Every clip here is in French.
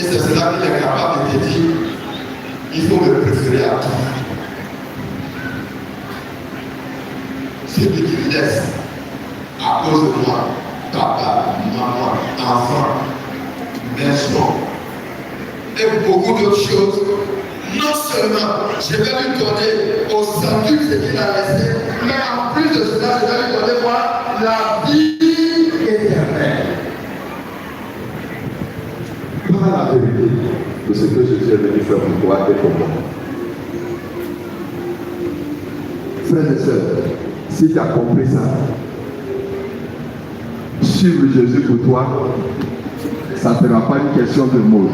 Et c'est cela qu'il est capable de te dire, il faut me préférer à toi. Celui qui laisse à cause de moi, papa, maman, enfant, maison et beaucoup d'autres choses. Non seulement je vais lui donner au salut ce qu'il a laissé, mais en plus de cela, je vais lui donner quoi? La vie éternelle. Voilà la vérité de ce que Jésus est venu faire pour toi et pour moi. Frères et sœurs, si tu as compris ça, suivre Jésus pour toi, ça ne sera pas une question de mots.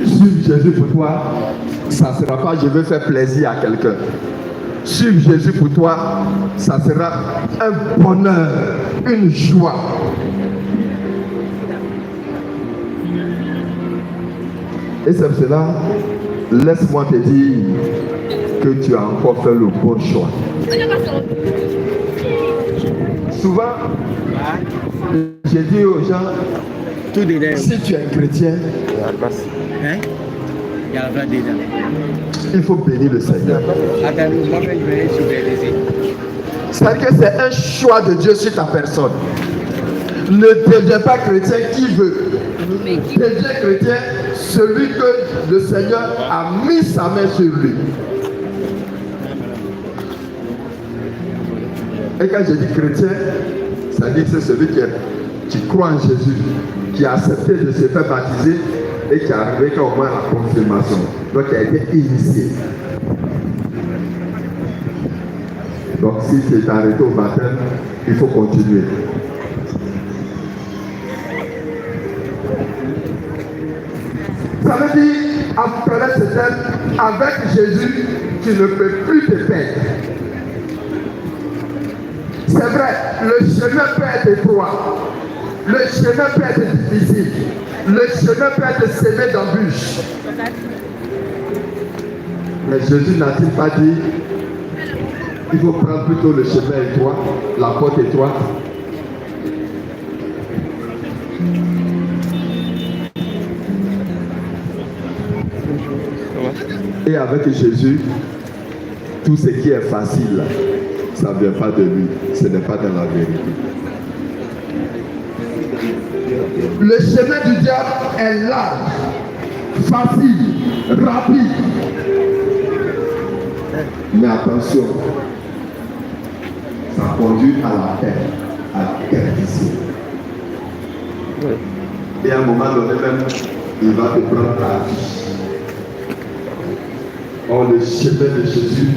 Suivre Jésus pour toi, ça ne sera pas je veux faire plaisir à quelqu'un. Suivre Jésus pour toi, ça sera un bonheur, une joie. Et c'est cela, laisse-moi te dire que tu as encore fait le bon choix. Souvent, j'ai dit aux gens, si tu es un chrétien, il faut bénir le Seigneur. C'est-à-dire que c'est un choix de Dieu sur ta personne. Ne deviens pas chrétien qui veut. Deviens chrétien celui que le Seigneur a mis sa main sur lui. Et quand je dis chrétien, ça dit que c'est celui qui croit en Jésus, qui a accepté de se faire baptiser et qui a arrivé au moins à la confirmation. Donc qui a été initié. Donc si tu es arrêté au baptême, il faut continuer. Ça veut dire, après ce thème, avec Jésus, tu ne peux plus te perdre. C'est vrai, le chemin peut être étroit, le chemin peut être difficile, le chemin peut être semé d'embûches. Mais Jésus n'a-t-il pas dit, il faut prendre plutôt le chemin étroit, la porte étroite? Et avec Jésus, tout ce qui est facile, ça ne vient pas de lui, ce n'est pas dans la vérité. Le chemin du diable est large, facile, rapide. Mais attention, ça conduit à la perte, à la perdition. Et à un moment donné même, il va te prendre ta vie. Or, le chemin de Jésus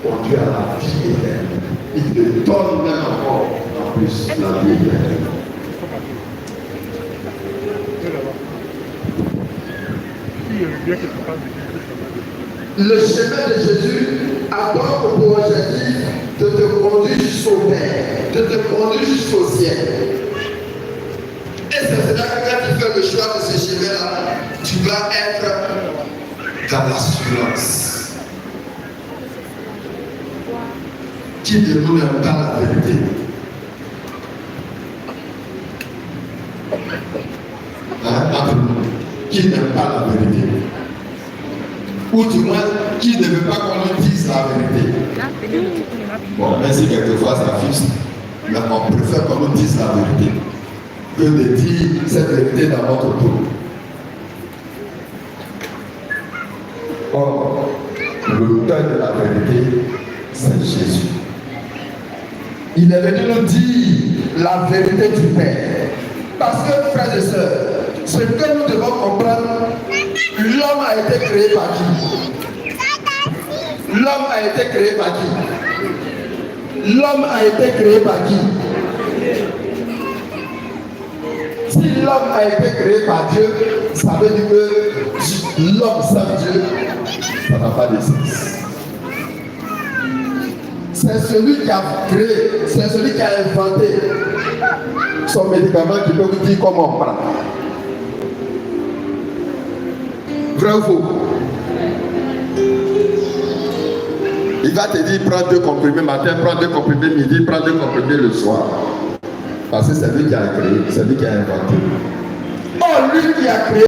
conduit à la vie éternelle. Il te donne même encore en plus la vie éternelle. Le chemin de Jésus a donc pour objectif de te conduire jusqu'au Père, de te conduire jusqu'au ciel. Et c'est cela que quand tu fais le choix de ce chemin-là, tu vas être dans l'assurance. Qui ne nous n'aime pas la vérité. Qui n'aime pas la vérité. Ou du moins, qui ne veut pas qu'on nous dise la vérité. Bon, même si quelquefois ça fuse, mais on préfère qu'on nous dise la vérité que de dire cette vérité dans notre dos. Or, l'auteur de la vérité, c'est Jésus. Il est venu nous dire la vérité du Père. Parce que, frères et sœurs, ce que nous devons comprendre, l'homme a été créé par qui? L'homme a été créé par qui? L'homme a été créé par qui? Si l'homme a été créé par Dieu, ça veut dire que l'homme sans Dieu, ça n'a pas de sens. C'est celui qui a créé, c'est celui qui a inventé son médicament qui peut vous dire comment on prend. Vrai ou faux? Il va te dire prends 2 comprimés matin, prends 2 comprimés midi, prends 2 comprimés le soir. Parce que c'est lui qui a créé, c'est lui qui a inventé. Oh, lui qui a créé.